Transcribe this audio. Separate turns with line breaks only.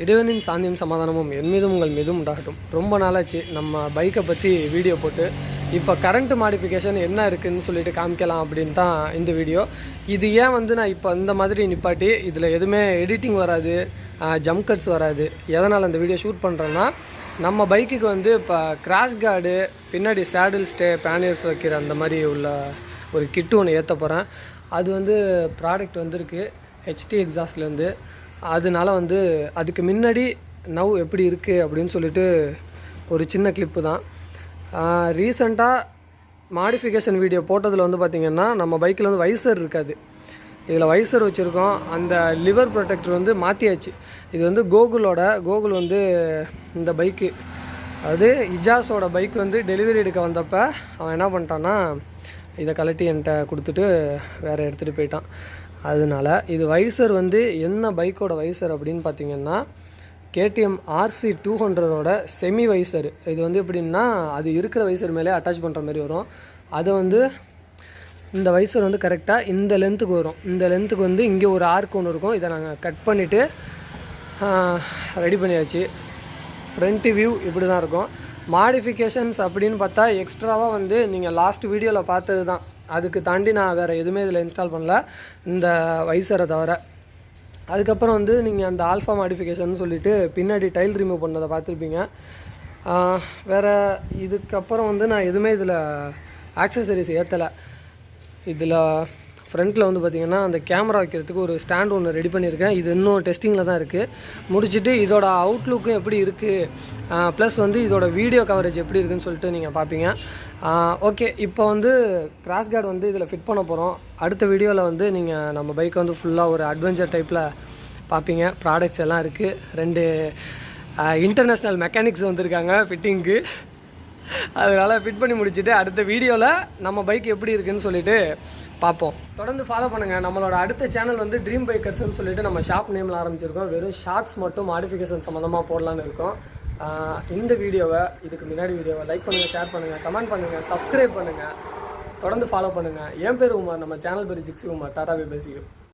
இறைவனின் சாந்தியும் சமாதானமும் என் மீதும் உங்கள் மீதும் உண்டாகட்டும். ரொம்ப நாளாச்சு நம்ம பைக்கை பற்றி வீடியோ போட்டு. இப்போ கரண்ட் மாடிஃபிகேஷன் என்ன இருக்குதுன்னு சொல்லிட்டு காமிக்கலாம் அப்படின்னு தான் இந்த வீடியோ. இது ஏன் நான் இப்போ இந்த மாதிரி நிப்பாட்டி இதில் எதுவுமே எடிட்டிங் வராது, ஜம்ப் கட்ஸ் வராது. எதனால் அந்த வீடியோ ஷூட் பண்ணுறேன்னா, நம்ம பைக்குக்கு இப்போ கிராஷ் கார்டு, பின்னாடி சேடில் ஸ்டே, பேனியர்ஸ் வைக்கிற அந்த மாதிரி உள்ள ஒரு கிட்டு ஒன்று ஏற்ற போகிறேன். அது ப்ராடக்ட் வந்திருக்கு ஹெச்டி எக்ஸாஸ்ட்லேருந்து. அதனால அதுக்கு முன்னாடி நவ் எப்படி இருக்குது அப்படின்னு சொல்லிட்டு ஒரு சின்ன கிளிப்பு தான். ரீசெண்டாக மாடிஃபிகேஷன் வீடியோ போட்டதில் பார்த்திங்கன்னா நம்ம பைக்கில் வைசர் இருக்காது. இதில் வைசர் வச்சுருக்கோம். அந்த லிவர் ப்ரொடெக்டர் மாற்றியாச்சு. இது கோகுல் இந்த பைக்கு, அது இஜாஸோட பைக் டெலிவரி எடுக்க வந்தப்போ அவன் என்ன பண்ணிட்டான்னா, இதை கலட்டி என்கிட்ட கொடுத்துட்டு வேறு எடுத்துகிட்டு போயிட்டான். அதனால் இது வைசர் என்ன பைக்கோட வைசர் அப்படின்னு பார்த்திங்கன்னா, கேடிஎம் RC 200ஓட செமி வைசர். இது எப்படின்னா, அது இருக்கிற வைசர் மேலே அட்டாச் பண்ணுற மாதிரி வரும். அதை இந்த வைசர் கரெக்டாக இந்த லென்த்துக்கு வரும். இந்த லென்த்துக்கு இங்கே ஒரு ஆர்க் ஒன்று இருக்கும். இதை நாங்கள் கட் பண்ணிவிட்டு ரெடி பண்ணியாச்சு. ஃப்ரண்ட் வியூ இப்படி தான் இருக்கும். மாடிஃபிகேஷன்ஸ் அப்படின்னு பார்த்தா எக்ஸ்ட்ராவாக நீங்கள் லாஸ்ட் வீடியோவில் பார்த்தது தான். அதுக்கு தாண்டி நான் வேறு எதுவுமே இதில் இன்ஸ்டால் பண்ணல, இந்த வைசரை தவிர. அதுக்கப்புறம் நீங்கள் அந்த ஆல்ஃபா மாடிஃபிகேஷன் சொல்லிவிட்டு பின்னாடி டைல் ரிமூவ் பண்ணதை பார்த்துருப்பீங்க. வேறு இதுக்கப்புறம் நான் எதுவுமே இதில் ஆக்சசரிஸ் ஏற்றலை. இதில் ஃப்ரண்ட்டில் பார்த்திங்கன்னா அந்த கேமரா வைக்கிறதுக்கு ஒரு ஸ்டாண்ட் ஒன்று ரெடி பண்ணியிருக்கேன். இது இன்னும் டெஸ்டிங்கில் தான் இருக்குது. முடிச்சுட்டு இதோட அவுட்லுக்கும் எப்படி இருக்குது, ப்ளஸ் இதோட வீடியோ கவரேஜ் எப்படி இருக்குதுன்னு சொல்லிட்டு நீங்கள் பார்ப்பீங்க. ஓகே, இப்போ கிராஷ் கார்டு இதில் ஃபிட் பண்ண போகிறோம். அடுத்த வீடியோவில் நீங்கள் நம்ம பைக்கை ஃபுல்லாக ஒரு அட்வென்ச்சர் டைப்பில் பார்ப்பீங்க. ப்ராடக்ட்ஸ் எல்லாம் இருக்குது. 2 இன்டர்நேஷ்னல் மெக்கானிக்ஸ் வந்திருக்காங்க ஃபிட்டிங்க்கு. அதனால் ஃபிட் பண்ணி முடிச்சுட்டு அடுத்த வீடியோவில் நம்ம பைக் எப்படி இருக்குதுன்னு சொல்லிட்டு பார்ப்போம். தொடர்ந்து ஃபாலோ பண்ணுங்கள். நம்மளோட அடுத்த சேனல் ட்ரீம் பைக்கர்ஸ்ன்னு சொல்லிட்டு நம்ம ஷாப் நேமில் ஆரம்பிச்சிருக்கோம். வெறும் ஷார்ட்ஸ் மட்டும் மாடிஃபிகேஷன் சம்மந்தமாக போடலான்னு இருக்கோம். இந்த வீடியோவை, இதுக்கு முன்னாடி வீடியோவை லைக் பண்ணுங்கள், ஷேர் பண்ணுங்கள், கமெண்ட் பண்ணுங்கள், சப்ஸ்கிரைப் பண்ணுங்கள், தொடர்ந்து ஃபாலோ பண்ணுங்கள். என் பேர் உமார், நம்ம சேனல் பேர் Gixxy Umar. Tata bye bye, see you.